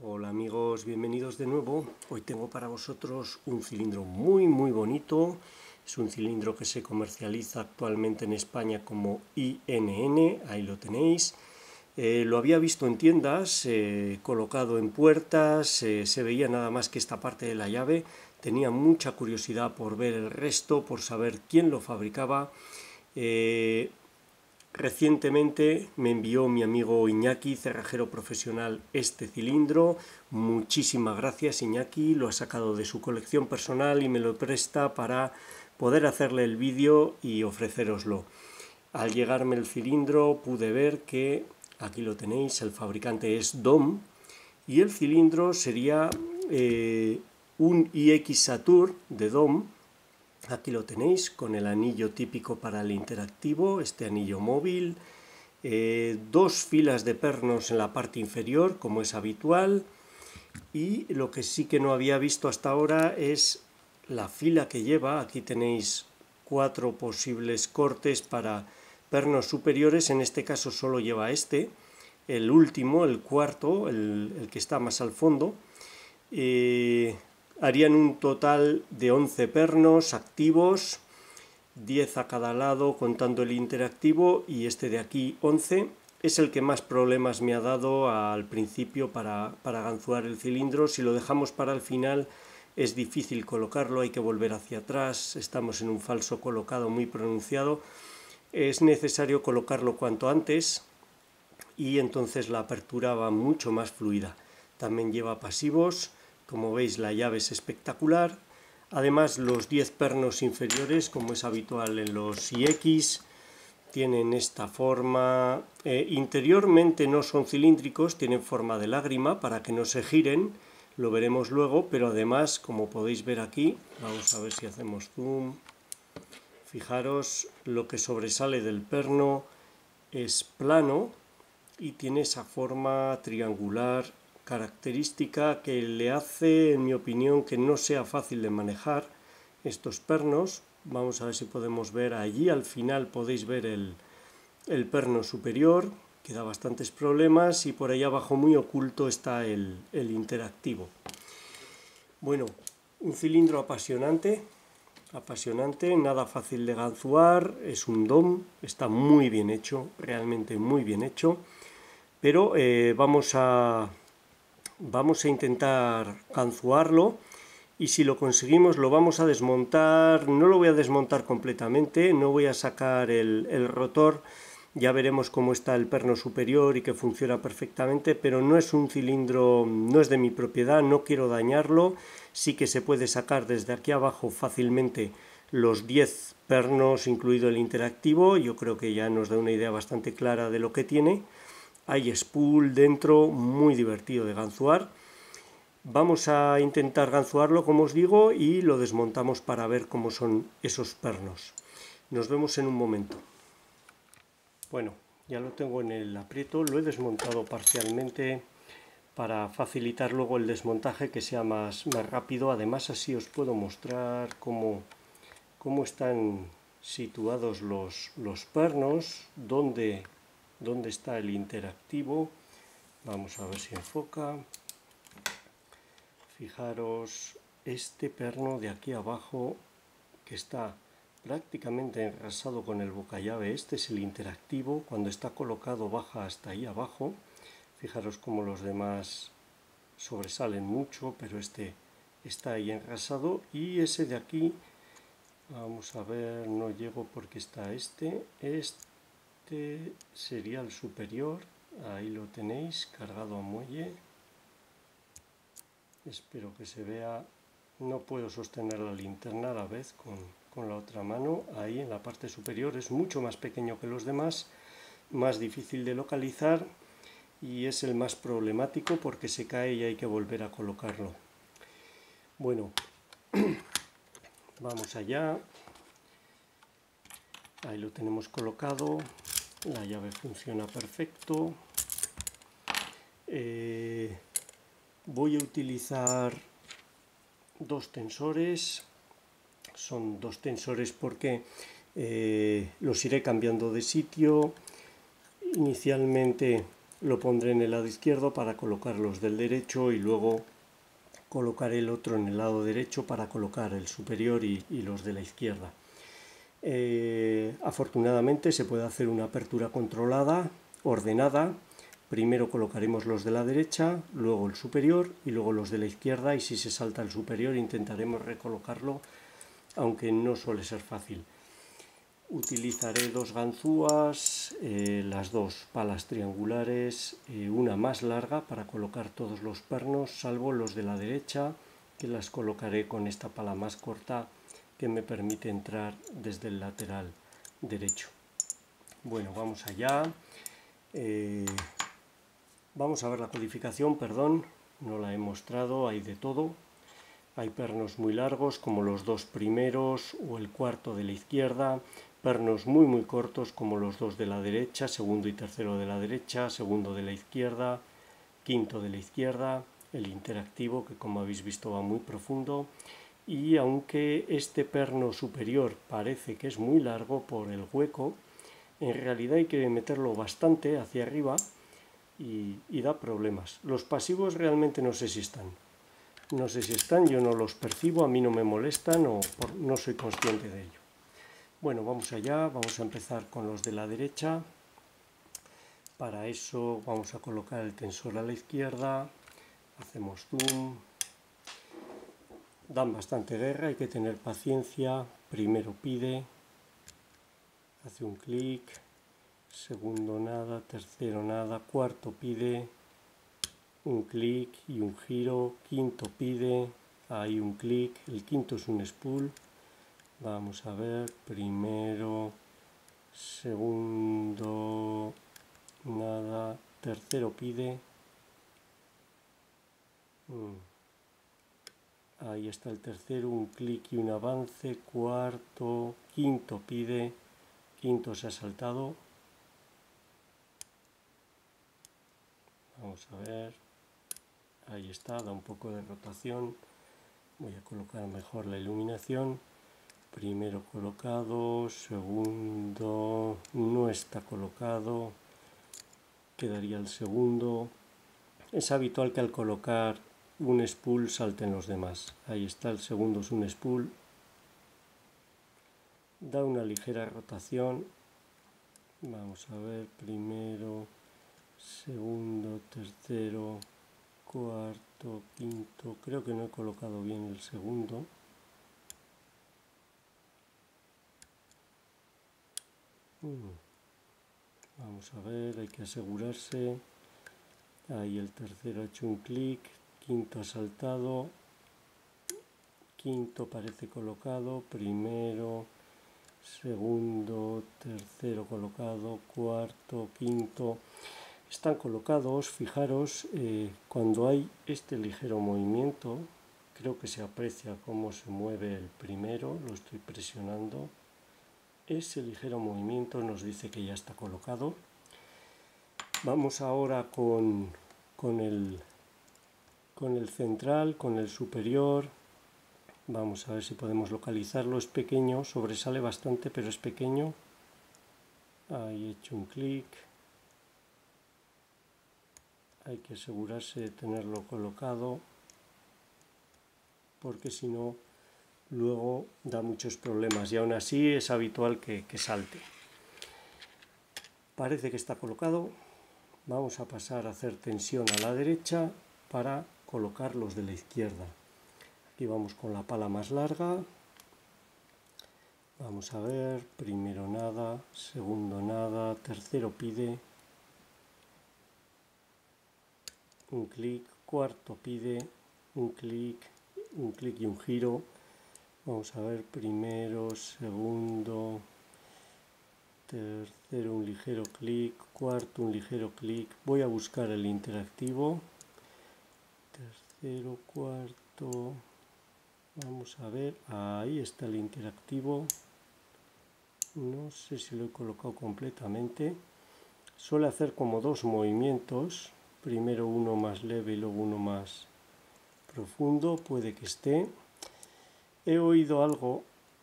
Hola amigos, bienvenidos de nuevo. Hoy tengo para vosotros un cilindro muy bonito. Es un cilindro que se comercializa actualmente en España como INN, ahí lo tenéis. Lo había visto en tiendas, colocado en puertas, se veía nada más que esta parte de la llave. Tenía mucha curiosidad por ver el resto, por saber quién lo fabricaba. Recientemente me envió mi amigo Iñaki, cerrajero profesional, este cilindro. Muchísimas gracias Iñaki, lo ha sacado de su colección personal y me lo presta para poder hacerle el vídeo y ofrecéroslo. Al llegarme el cilindro pude ver que, aquí lo tenéis, el fabricante es DOM y el cilindro sería un iX Satur de DOM. Aquí lo tenéis con el anillo típico para el interactivo, este anillo móvil, dos filas de pernos en la parte inferior como es habitual, y lo que sí que no había visto hasta ahora es la fila que lleva. Aquí tenéis 4 posibles cortes para pernos superiores, en este caso solo lleva este, el último, el cuarto, el que está más al fondo. Harían un total de 11 pernos activos, 10 a cada lado contando el interactivo, y este de aquí 11. Es el que más problemas me ha dado al principio para ganzuar el cilindro. Si lo dejamos para el final es difícil colocarlo, hay que volver hacia atrás, estamos en un falso colocado muy pronunciado. Es necesario colocarlo cuanto antes y entonces la apertura va mucho más fluida. También lleva pasivos. Como veis, la llave es espectacular. Además, los 10 pernos inferiores, como es habitual en los iX, tienen esta forma. Interiormente no son cilíndricos, tienen forma de lágrima para que no se giren, lo veremos luego, pero además, como podéis ver aquí, vamos a ver si hacemos zoom. Fijaros, lo que sobresale del perno es plano y tiene esa forma triangular característica que le hace, en mi opinión, que no sea fácil de manejar estos pernos. Vamos a ver si podemos ver allí, al final podéis ver el perno superior, que da bastantes problemas, y por ahí abajo muy oculto está el interactivo. Bueno, un cilindro apasionante, nada fácil de ganzuar, es un DOM, está muy bien hecho, realmente muy bien hecho, pero vamos a intentar ganzuarlo, y si lo conseguimos lo vamos a desmontar. No lo voy a desmontar completamente, no voy a sacar el rotor, ya veremos cómo está el perno superior y que funciona perfectamente, pero no es un cilindro, no es de mi propiedad, no quiero dañarlo. Sí que se puede sacar desde aquí abajo fácilmente los 10 pernos, incluido el interactivo. Yo creo que ya nos da una idea bastante clara de lo que tiene. Hay spool dentro, muy divertido de ganzuar. Vamos a intentar ganzuarlo, como os digo, y lo desmontamos para ver cómo son esos pernos. Nos vemos en un momento. Bueno, ya lo tengo en el aprieto, lo he desmontado parcialmente para facilitar luego el desmontaje, que sea más rápido. Además, así os puedo mostrar cómo están situados los pernos, dónde está el interactivo. Vamos a ver si enfoca. Fijaros, este perno de aquí abajo, que está prácticamente enrasado con el bocallave, este es el interactivo. Cuando está colocado baja hasta ahí abajo. Fijaros cómo los demás sobresalen mucho, pero este está ahí enrasado. Y ese de aquí, vamos a ver, no llego porque está este sería el superior. Ahí lo tenéis, cargado a muelle. Espero que se vea. No puedo sostener la linterna a la vez con la otra mano. Ahí en la parte superior es mucho más pequeño que los demás, más difícil de localizar, y es el más problemático porque se cae y hay que volver a colocarlo. Bueno, vamos allá. Ahí lo tenemos colocado, la llave funciona perfecto. Voy a utilizar dos tensores. Son dos tensores porque los iré cambiando de sitio. Inicialmente lo pondré en el lado izquierdo para colocar los del derecho y luego colocaré el otro en el lado derecho para colocar el superior y los de la izquierda. Afortunadamente se puede hacer una apertura controlada, ordenada. Primero colocaremos los de la derecha, luego el superior y luego los de la izquierda, y si se salta el superior intentaremos recolocarlo, aunque no suele ser fácil. Utilizaré dos ganzúas, las dos palas triangulares, una más larga para colocar todos los pernos, salvo los de la derecha, que las colocaré con esta pala más corta que me permite entrar desde el lateral derecho. Bueno, vamos allá. Vamos a ver la codificación, perdón, no la he mostrado, hay de todo. Hay pernos muy largos como los dos primeros o el cuarto de la izquierda, pernos muy cortos como los dos de la derecha, segundo y tercero de la derecha, segundo de la izquierda, quinto de la izquierda, el interactivo que como habéis visto va muy profundo, y aunque este perno superior parece que es muy largo por el hueco, en realidad hay que meterlo bastante hacia arriba y da problemas. Los pasivos realmente no sé si están. No sé si están, yo no los percibo, a mí no me molestan o no soy consciente de ello. Bueno, vamos allá, vamos a empezar con los de la derecha. Para eso vamos a colocar el tensor a la izquierda, hacemos zoom. Dan bastante guerra, hay que tener paciencia. Primero pide, hace un clic, segundo nada, tercero nada, cuarto pide, un clic y un giro, quinto pide, hay un clic, el quinto es un spool. Vamos a ver, primero, segundo, nada, tercero pide. Ahí está el tercero, un clic y un avance, cuarto, quinto pide, quinto se ha saltado. Vamos a ver, ahí está, da un poco de rotación. Voy a colocar mejor la iluminación. Primero colocado, segundo no está colocado, quedaría el segundo. Es habitual que al colocar un spool salten los demás. Ahí está, el segundo es un spool. Da una ligera rotación. Vamos a ver, primero, segundo, tercero, cuarto, quinto. Creo que no he colocado bien el segundo. Vamos a ver, hay que asegurarse. Ahí el tercero ha hecho un clic, quinto ha saltado, quinto parece colocado, primero, segundo, tercero colocado, cuarto, quinto. Están colocados, fijaros, cuando hay este ligero movimiento, creo que se aprecia cómo se mueve el primero, lo estoy presionando. Ese ligero movimiento nos dice que ya está colocado. Vamos ahora con el central, con el superior. Vamos a ver si podemos localizarlo. Es pequeño, sobresale bastante, pero es pequeño. Ahí he hecho un clic. Hay que asegurarse de tenerlo colocado, porque si no, luego da muchos problemas. Y aún así es habitual que salte. Parece que está colocado. Vamos a pasar a hacer tensión a la derecha para colocar los de la izquierda. Aquí vamos con la pala más larga. Vamos a ver, primero nada, segundo nada, tercero pide, un clic, cuarto pide, un clic y un giro. Vamos a ver, primero, segundo, tercero un ligero clic, cuarto un ligero clic. Voy a buscar el interactivo. Tercero, cuarto. Vamos a ver, ahí está el interactivo. No sé si lo he colocado completamente. Suele hacer como dos movimientos. Primero uno más leve y luego uno más profundo. Puede que esté. He oído algo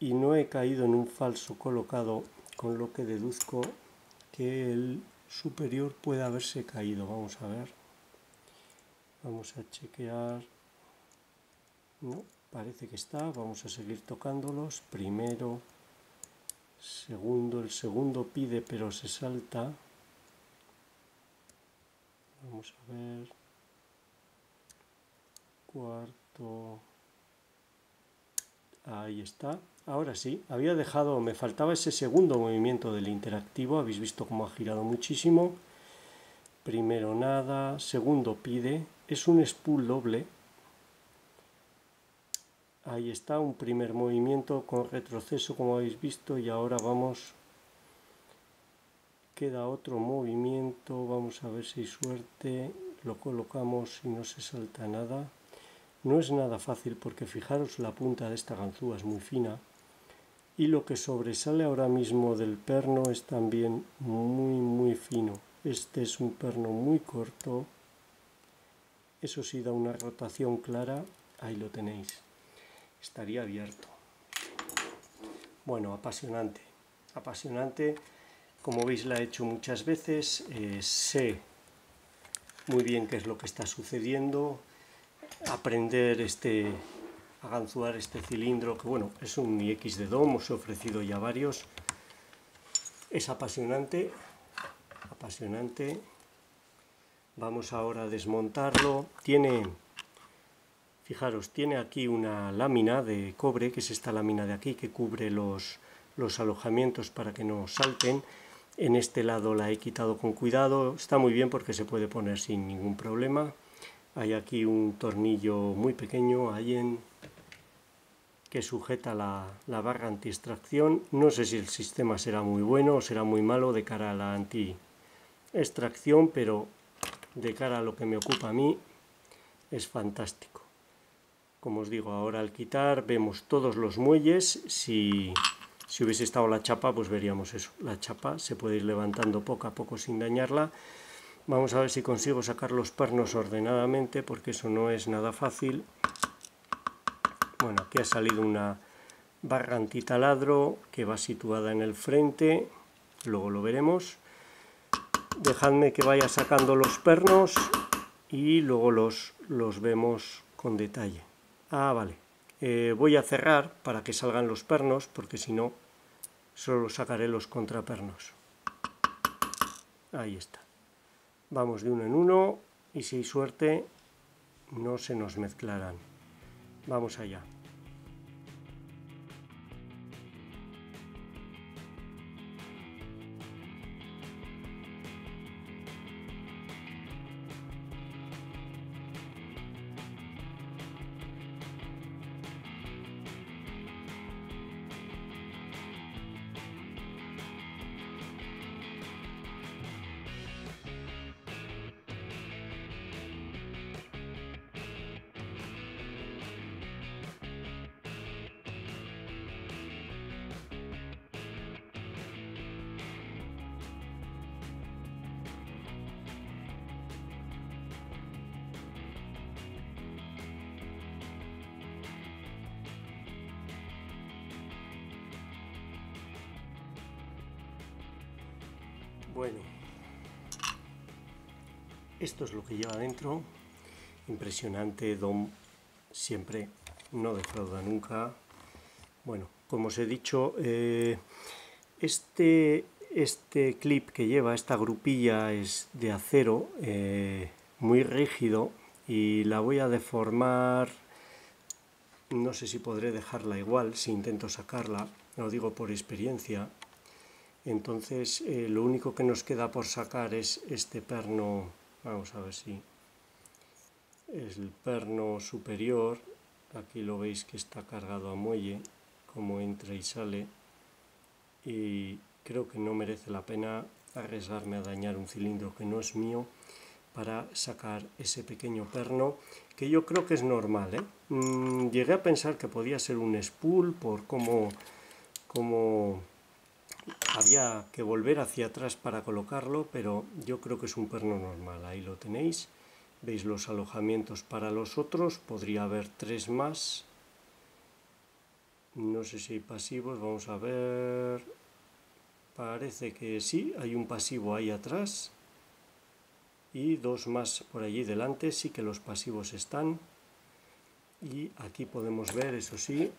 y no he caído en un falso colocado, con lo que deduzco que el superior puede haberse caído. Vamos a ver. Vamos a chequear. No, parece que está. Vamos a seguir tocándolos. Primero, segundo. El segundo pide pero se salta. Vamos a ver. Cuarto. Ahí está. Ahora sí, había dejado, me faltaba ese segundo movimiento del interactivo. Habéis visto cómo ha girado muchísimo. Primero nada, segundo pide. Es un spool doble. Ahí está, un primer movimiento con retroceso, como habéis visto. Y ahora vamos. Queda otro movimiento. Vamos a ver si hay suerte. Lo colocamos y no se salta nada. No es nada fácil porque fijaros la punta de esta ganzúa es muy fina y lo que sobresale ahora mismo del perno es también muy fino. Este es un perno muy corto, eso sí da una rotación clara, ahí lo tenéis, estaría abierto. Bueno, apasionante, apasionante, como veis la he hecho muchas veces, sé muy bien qué es lo que está sucediendo. Aprender a ganzuar este cilindro, que bueno, es un IX de DOM, os he ofrecido ya varios. Es apasionante, apasionante. Vamos ahora a desmontarlo. Fijaros, tiene aquí una lámina de cobre, que es esta lámina de aquí, que cubre los alojamientos para que no salten. En este lado la he quitado con cuidado, está muy bien porque se puede poner sin ningún problema. Hay aquí un tornillo muy pequeño que sujeta la barra anti-extracción. No sé si el sistema será muy bueno o será muy malo de cara a la anti-extracción, pero de cara a lo que me ocupa a mí es fantástico. Como os digo, ahora al quitar vemos todos los muelles. Si hubiese estado la chapa, pues veríamos eso. La chapa se puede ir levantando poco a poco sin dañarla. Vamos a ver si consigo sacar los pernos ordenadamente, porque eso no es nada fácil. Bueno, aquí ha salido una barra antitaladro que va situada en el frente, luego lo veremos. Dejadme que vaya sacando los pernos y luego los vemos con detalle. Vale. Voy a cerrar para que salgan los pernos, porque si no, solo sacaré los contrapernos. Ahí está. Vamos de uno en uno y si hay suerte no se nos mezclarán. Vamos allá. Bueno, esto es lo que lleva dentro. Impresionante, DOM siempre no defrauda nunca. Bueno, como os he dicho, este clip que lleva, esta grupilla es de acero muy rígido y la voy a deformar. No sé si podré dejarla igual si intento sacarla, lo digo por experiencia. Entonces lo único que nos queda por sacar es este perno. Vamos a ver si es el perno superior. Aquí lo veis que está cargado a muelle, como entra y sale, y creo que no merece la pena arriesgarme a dañar un cilindro que no es mío para sacar ese pequeño perno, que yo creo que es normal, ¿eh? Llegué a pensar que podía ser un spool por cómo había que volver hacia atrás para colocarlo, pero yo creo que es un perno normal. Ahí lo tenéis. Veis los alojamientos para los otros. Podría haber 3 más. No sé si hay pasivos. Vamos a ver. Parece que sí, hay un pasivo ahí atrás y dos más por allí delante, sí que los pasivos están. Y aquí podemos ver, eso sí,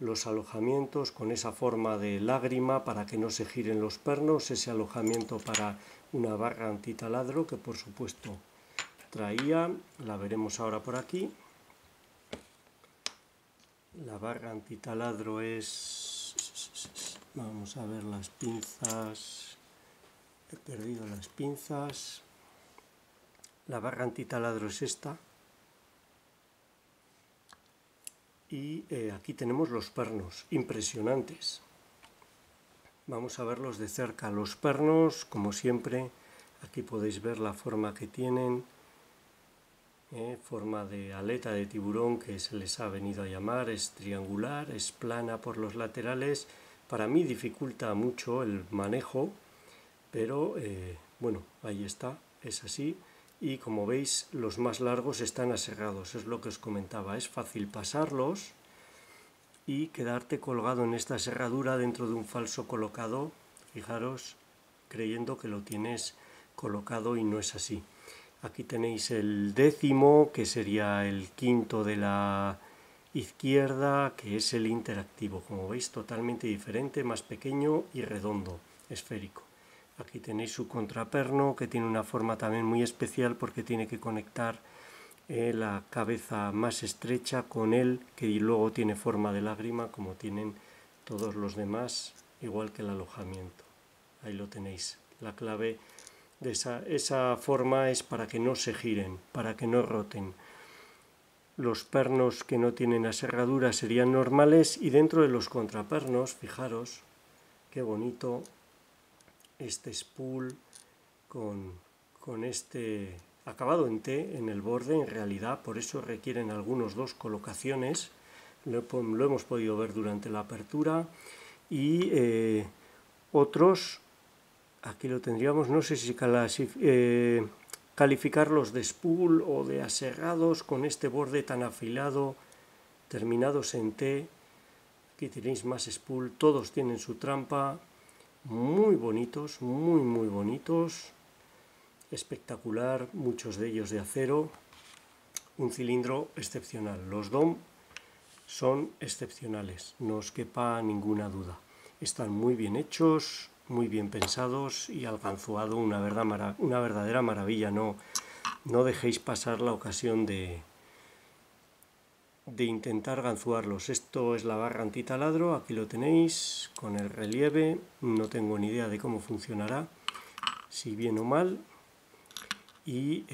los alojamientos con esa forma de lágrima para que no se giren los pernos, ese alojamiento para una barra antitaladro que por supuesto traía, la veremos ahora por aquí. La barra antitaladro es... Vamos a ver las pinzas. He perdido las pinzas. La barra antitaladro es esta. Y aquí tenemos los pernos, impresionantes. Vamos a verlos de cerca. Los pernos, como siempre, aquí podéis ver la forma que tienen. Forma de aleta de tiburón que se les ha venido a llamar, es triangular, es plana por los laterales. Para mí dificulta mucho el manejo, pero bueno, ahí está, es así. Y como veis, los más largos están aserrados, es lo que os comentaba, es fácil pasarlos y quedarte colgado en esta aserradura dentro de un falso colocado, fijaros, creyendo que lo tienes colocado y no es así. Aquí tenéis el décimo, que sería el quinto de la izquierda, que es el interactivo. Como veis, totalmente diferente, más pequeño y redondo, esférico. Aquí tenéis su contraperno, que tiene una forma también muy especial porque tiene que conectar la cabeza más estrecha con él, que luego tiene forma de lágrima, como tienen todos los demás, igual que el alojamiento. Ahí lo tenéis, la clave de esa forma es para que no se giren, para que no roten. Los pernos que no tienen aserradura serían normales y dentro de los contrapernos, fijaros qué bonito este spool con este acabado en T en el borde, en realidad, por eso requieren algunos dos colocaciones, lo hemos podido ver durante la apertura, y otros. Aquí lo tendríamos, no sé si calificarlos de spool o de aserrados con este borde tan afilado, terminados en T. Aquí tenéis más spool, todos tienen su trampa, muy bonitos, muy bonitos, espectacular, muchos de ellos de acero, un cilindro excepcional. Los DOM son excepcionales, no os quepa ninguna duda. Están muy bien hechos, muy bien pensados y al ganzuado una verdadera maravilla. No dejéis pasar la ocasión de intentar ganzuarlos. Esto es la barra antitaladro, aquí lo tenéis con el relieve. No tengo ni idea de cómo funcionará, si bien o mal. Y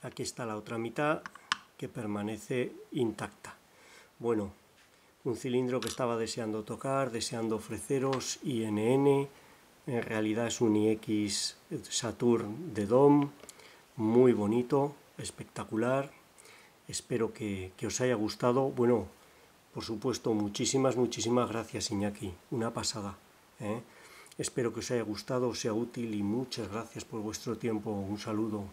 aquí está la otra mitad que permanece intacta. Bueno, un cilindro que estaba deseando tocar, deseando ofreceros INN, en realidad es un IX Saturn de DOM, muy bonito, espectacular, espero que os haya gustado. Bueno, por supuesto, muchísimas gracias, Iñaki, una pasada, ¿eh? Espero que os haya gustado, os sea útil y muchas gracias por vuestro tiempo, un saludo.